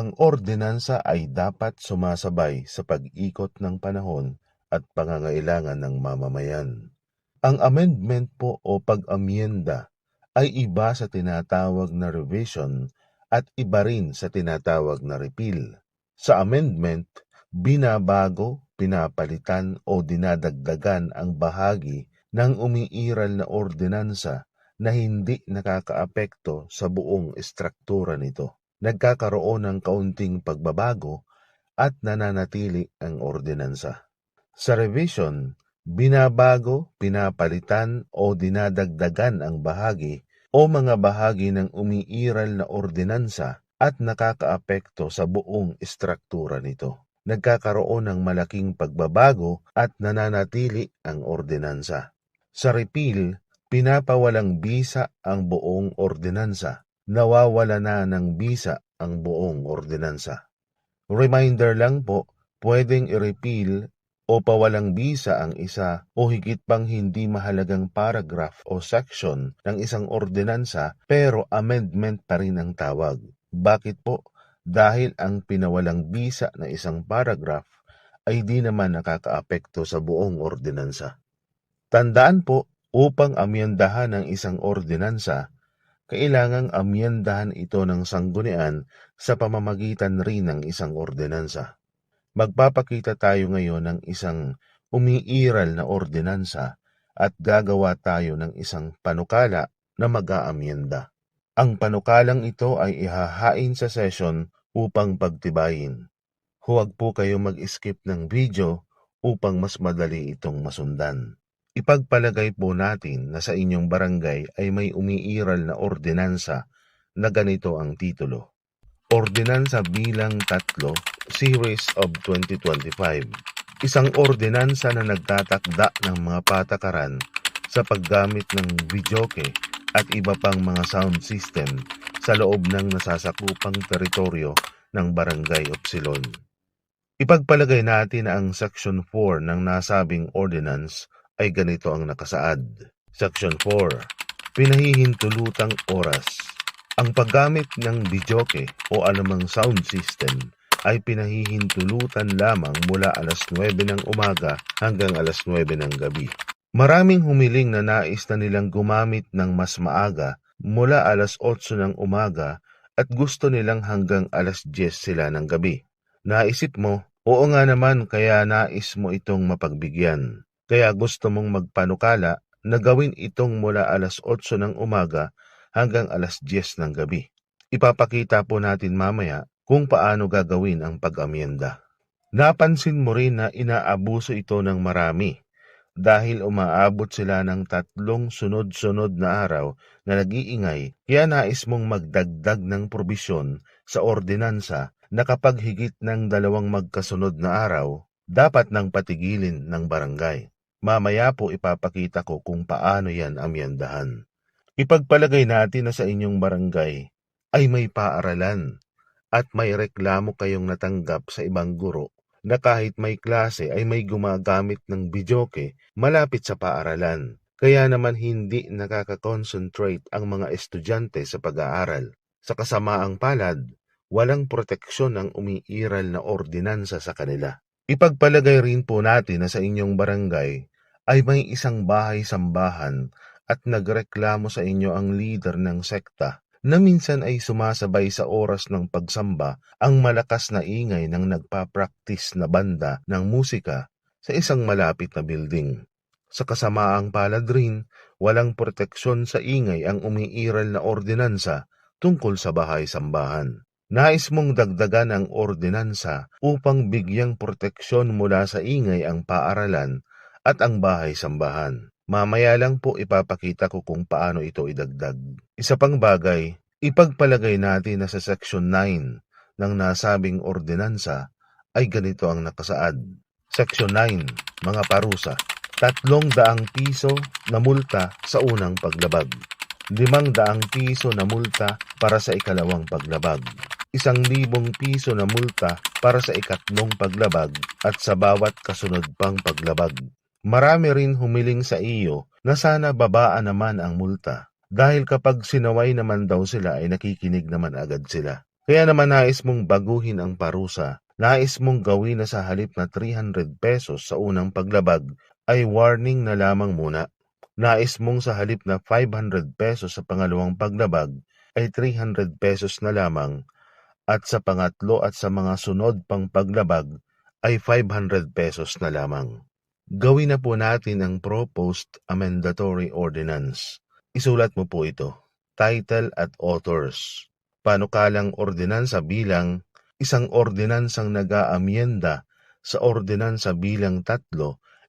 Ang ordinansa ay dapat sumasabay sa pag-ikot ng panahon at pangangailangan ng mamamayan. Ang amendment po o pag-amyenda ay iba sa tinatawag na revision at iba rin sa tinatawag na repeal. Sa amendment, binabago, pinapalitan o dinadagdagan ang bahagi ng umiiral na ordinansa na hindi nakakaapekto sa buong estruktura nito. Nagkakaroon ng kaunting pagbabago at nananatili ang ordinansa. Sa revision, binabago, pinapalitan o dinadagdagan ang bahagi o mga bahagi ng umiiral na ordinansa at nakakaapekto sa buong estruktura nito. Nagkakaroon ng malaking pagbabago at nananatili ang ordinansa. Sa repeal, pinapawalang bisa ang buong ordinansa. Nawawala na ng bisa ang buong ordinansa. Reminder lang po, pwedeng i-repeal o pawalang bisa ang isa o higit pang hindi mahalagang paragraph o section ng isang ordinansa pero amendment pa rin ang tawag. Bakit po? Dahil ang pinawalang bisa na isang paragraph ay di naman nakakaapekto sa buong ordinansa. Tandaan po, upang amyendahan ng isang ordinansa, kailangang amyendahan ito ng sanggunian sa pamamagitan rin ng isang ordinansa. Magpapakita tayo ngayon ng isang umiiral na ordinansa at gagawa tayo ng isang panukala na mag-aamyenda. Ang panukalang ito ay ihahain sa session upang pagtibayin. Huwag po kayo mag-skip ng video upang mas madali itong masundan. Ipagpalagay po natin na sa inyong barangay ay may umiiral na ordinansa na ganito ang titulo. Ordinansa bilang 3, Series of 2025. Isang ordinansa na nagtatakda ng mga patakaran sa paggamit ng videoke at iba pang mga sound system sa loob ng nasasakupang teritoryo ng Barangay Opsilon. Ipagpalagay natin na ang Section 4 ng nasabing ordinance ay ganito ang nakasaad. Section 4. Pinahihintulutang oras. Ang paggamit ng videoke o anumang sound system ay pinahihintulutan lamang mula alas 9 ng umaga hanggang alas 9 ng gabi. Maraming humiling na nais na nilang gumamit ng mas maaga mula alas 8 ng umaga at gusto nilang hanggang alas 10 sila ng gabi. Naisip mo, oo nga naman kaya nais mo itong mapagbigyan. Kaya gusto mong magpanukala na gawin itong mula alas 8 ng umaga hanggang alas 10 ng gabi. Ipapakita po natin mamaya kung paano gagawin ang pag-amyenda. Napansin mo rin na inaabuso ito ng marami dahil umaabot sila ng 3 sunod-sunod na araw na nag-iingay kaya nais mong magdagdag ng probisyon sa ordinansa na kapag higit ng 2 magkasunod na araw, dapat nang patigilin ng barangay. Mamaya po ipapakita ko kung paano yan amyendahan. Ipagpalagay natin na sa inyong barangay ay may paaralan at may reklamo kayong natanggap sa ibang guro na kahit may klase ay may gumagamit ng videoke malapit sa paaralan. Kaya naman hindi nakaka-concentrate ang mga estudyante sa pag-aaral. Sa kasamaang palad, walang proteksyon ang umiiral na ordinansa sa kanila. Ipagpalagay rin po natin na sa inyong barangay ay may isang bahay-sambahan at nagreklamo sa inyo ang leader ng sekta na minsan ay sumasabay sa oras ng pagsamba ang malakas na ingay ng nagpa-practice na banda ng musika sa isang malapit na building. Sa kasamaang palad rin, walang proteksyon sa ingay ang umiiral na ordinansa tungkol sa bahay-sambahan. Nais mong dagdagan ang ordinansa upang bigyang proteksyon mula sa ingay ang paaralan at ang bahay-sambahan. Mamaya lang po ipapakita ko kung paano ito idagdag. Isa pang bagay, ipagpalagay natin na sa Section 9 ng nasabing ordinansa ay ganito ang nakasaad. Section 9, mga parusa. 300 piso na multa sa unang paglabag. 500 piso na multa para sa ikalawang paglabag. 1,000 piso na multa para sa ikatlong paglabag at sa bawat kasunod pang paglabag. Marami rin humiling sa iyo na sana babaan naman ang multa dahil kapag sinaway naman daw sila ay nakikinig naman agad sila. Kaya naman nais mong baguhin ang parusa. Nais mong gawin na sa halip na 300 pesos sa unang paglabag ay warning na lamang muna. Nais mong sa halip na 500 pesos sa pangalawang paglabag ay 300 pesos na lamang at sa pangatlo at sa mga sunod pang paglabag ay 500 pesos na lamang. Gawin na po natin ang Proposed Amendatory Ordinance. Isulat mo po ito. Title at Authors. Panukalang ordinansa bilang isang ordinansang nag-aamyenda sa ordinansa bilang 3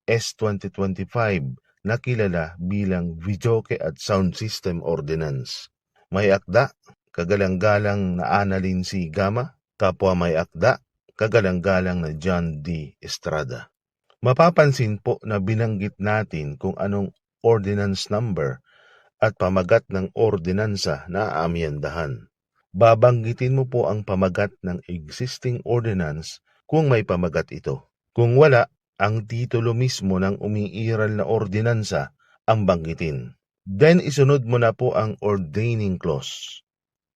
S 2025 na kilala bilang Videoke at Sound System Ordinance. May akda, kagalang-galang na Annalyn C. Gama, kapwa may akda, kagalang-galang na John D. Estrada. Mapapansin po na binanggit natin kung anong ordinance number at pamagat ng ordinansa na aamyendahan. Babanggitin mo po ang pamagat ng existing ordinance kung may pamagat ito. Kung wala, ang titulo mismo ng umiiral na ordinansa ang banggitin. Then isunod mo na po ang ordaining clause.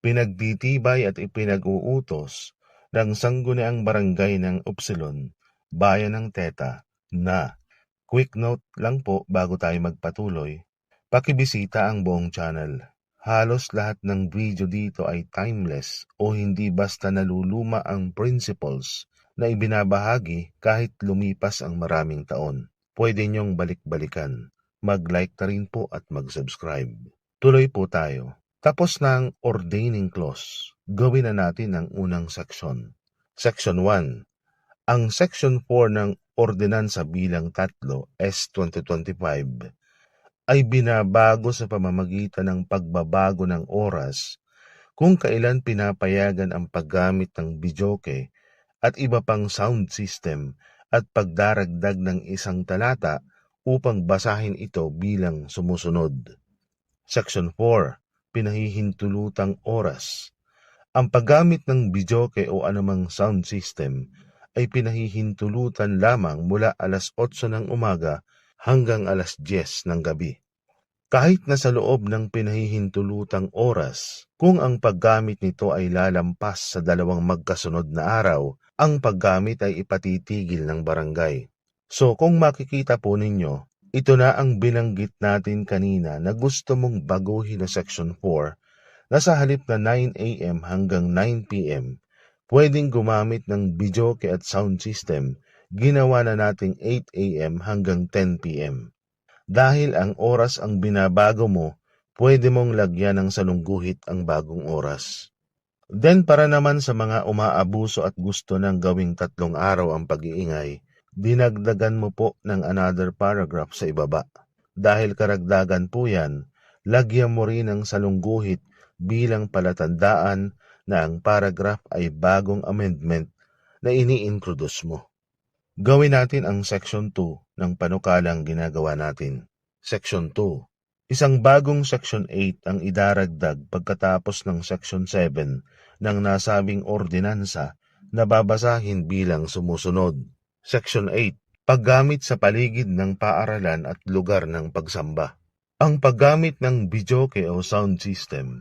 Pinagtitibay at ipinag-uutos ng sangguniang barangay ng Upsilon, bayan ng Teta, na quick note lang po bago tayo magpatuloy, pakibisita ang buong channel. Halos lahat ng video dito ay timeless o hindi basta naluluma ang principles na ibinabahagi kahit lumipas ang maraming taon. Pwede niyong balik-balikan. Mag-like na rin po at mag-subscribe. Tuloy po tayo. Tapos na ang ordaining clause. Gawin na natin ang unang section. Section 1. Ang Section 4 ng Ordinansa bilang 3 S 2025 ay binabago sa pamamagitan ng pagbabago ng oras kung kailan pinapayagan ang paggamit ng videoke at iba pang sound system at pagdaragdag ng isang talata upang basahin ito bilang sumusunod. Section 4. Pinahihintulutang oras. Ang paggamit ng videoke o anumang sound system ay pinahihintulutan lamang mula alas 8 ng umaga hanggang alas 10 ng gabi. Kahit na sa loob ng pinahihintulutang oras, kung ang paggamit nito ay lalampas sa 2 magkasunod na araw, ang paggamit ay ipatitigil ng barangay. So kung makikita po ninyo, ito na ang binanggit natin kanina na gusto mong baguhin na Section 4 na sa halip na 9 a.m. hanggang 9 p.m. pwedeng gumamit ng videoke at sound system, ginawa na nating 8 a.m. hanggang 10 p.m. Dahil ang oras ang binabago mo, pwede mong lagyan ng salungguhit ang bagong oras. Then para naman sa mga umaabuso at gusto ng gawing 3 araw ang pag-iingay, dinagdagan mo po ng another paragraph sa ibaba. Dahil karagdagan po yan, lagyan mo rin ng salungguhit bilang palatandaan na ang paragraph ay bagong amendment na ini-introduce mo. Gawin natin ang Section 2 ng panukalang ginagawa natin. Section 2. Isang bagong Section 8 ang idaragdag pagkatapos ng Section 7 ng nasabing ordinansa na babasahin bilang sumusunod. Section 8. Paggamit sa paligid ng paaralan at lugar ng pagsamba. Ang paggamit ng videoke o sound system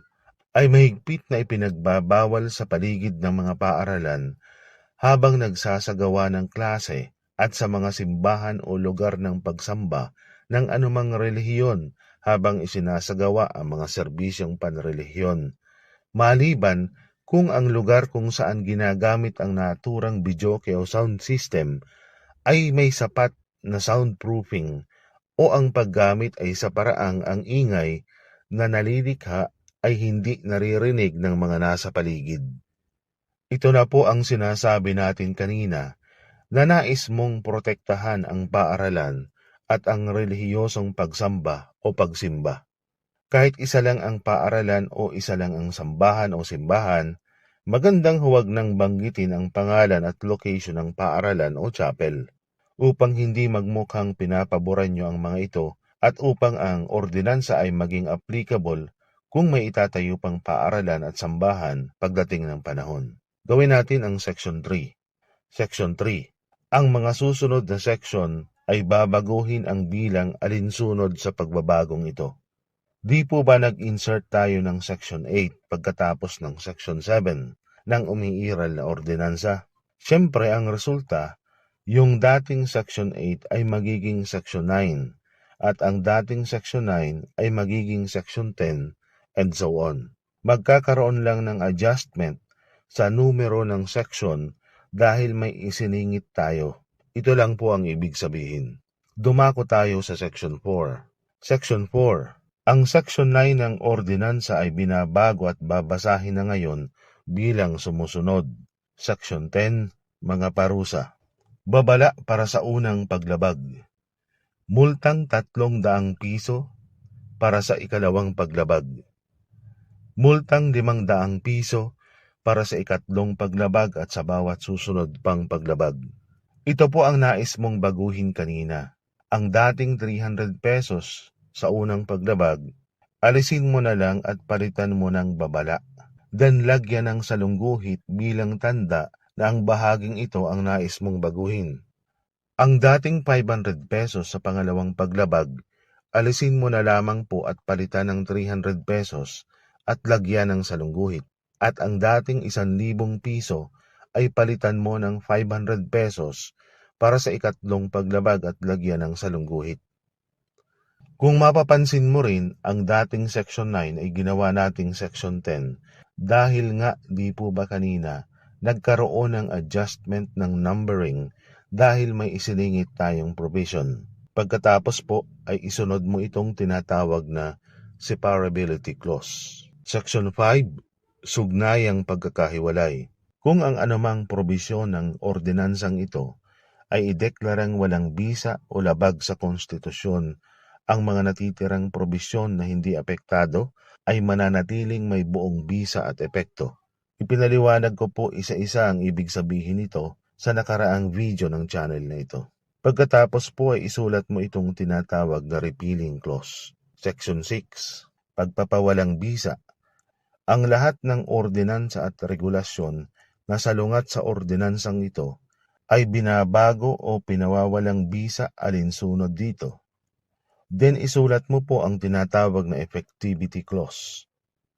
ay mahigpit na ipinagbabawal sa paligid ng mga paaralan habang nagsasagawa ng klase at sa mga simbahan o lugar ng pagsamba ng anumang relihiyon habang isinasagawa ang mga serbisyong panrelihiyon. Maliban kung ang lugar kung saan ginagamit ang naturang videoke o sound system ay may sapat na soundproofing o ang paggamit ay sa paraang ang ingay na nalilikha ay hindi naririnig ng mga nasa paligid. Ito na po ang sinasabi natin kanina na nais mong protektahan ang paaralan at ang relihiyosong pagsamba o pagsimba. Kahit isa lang ang paaralan o isa lang ang sambahan o simbahan, magandang huwag nang banggitin ang pangalan at location ng paaralan o chapel upang hindi magmukhang pinapaboran nyo ang mga ito at upang ang ordinansa ay maging applicable kung may itatayo pang paaralan at sambahan pagdating ng panahon. Gawin natin ang Section 3. Section 3. Ang mga susunod na section ay babaguhin ang bilang alinsunod sa pagbabagong ito. Di po ba nag-insert tayo ng Section 8 pagkatapos ng Section 7 ng umiiral na ordinansa. Siyempre ang resulta, yung dating Section 8 ay magiging Section 9 at ang dating Section 9 ay magiging Section 10 and so on. Magkakaroon lang ng adjustment sa numero ng section dahil may isiningit tayo. Ito lang po ang ibig sabihin. Dumako tayo sa Section 4. Section 4. Ang Section 9 ng ordinansa ay binabago at babasahin na ngayon bilang sumusunod. Section 10. Mga parusa. Babala para sa unang paglabag. Multang 300 piso para sa ikalawang paglabag. Multang 500 piso para sa ikatlong paglabag at sa bawat susunod pang paglabag. Ito po ang nais mong baguhin kanina. Ang dating 300 pesos sa unang paglabag, alisin mo na lang at palitan mo ng babala. Then lagyan ng salungguhit bilang tanda na ang bahaging ito ang nais mong baguhin. Ang dating 500 pesos sa pangalawang paglabag, alisin mo na lamang po at palitan ng 300 pesos at lagyan ng salungguhit. At ang dating 1,000 piso ay palitan mo ng 500 pesos para sa ikatlong paglabag at lagyan ng salungguhit. Kung mapapansin mo rin, ang dating Section 9 ay ginawa nating Section 10 dahil nga di po ba kanina nagkaroon ng adjustment ng numbering dahil may isiningit tayong provision. Pagkatapos po ay isunod mo itong tinatawag na separability clause. Section 5. Sugnayang pagkakahiwalay. Kung ang anumang probisyon ng ordinansang ito ay ideklarang walang bisa o labag sa konstitusyon, ang mga natitirang probisyon na hindi apektado ay mananatiling may buong bisa at epekto. Ipinaliwanag ko po isa-isa ang ibig sabihin nito sa nakaraang video ng channel na ito. Pagkatapos po ay isulat mo itong tinatawag na repealing clause. Section 6. Pagpapawalang bisa. Ang lahat ng ordinansa at regulasyon na salungat sa ordinansang ito ay binabago o pinawawalang bisa alinsunod dito. Then isulat mo po ang tinatawag na effectivity clause.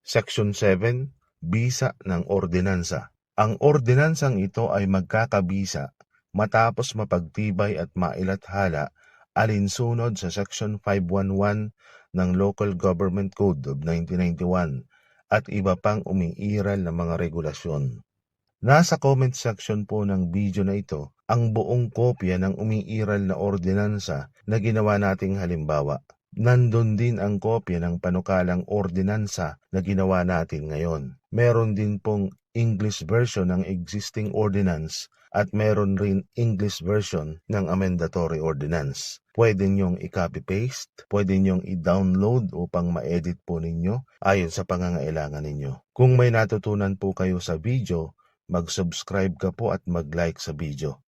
Section 7. Bisa ng ordinansa. Ang ordinansang ito ay magkakabisa matapos mapagtibay at mailathala alinsunod sa Section 511 ng Local Government Code of 1991 at iba pang umiiral na mga regulasyon. Nasa comment section po ng video na ito ang buong kopya ng umiiral na ordinansa na ginawa nating halimbawa. Nandun din ang kopya ng panukalang ordinansa na ginawa natin ngayon. Meron din pong English version ng existing ordinance at meron rin English version ng amendatory ordinance. Pwede nyong i-copy-paste, pwede nyong i-download upang ma-edit po ninyo ayon sa pangangailangan ninyo. Kung may natutunan po kayo sa video, mag-subscribe ka po at mag-like sa video.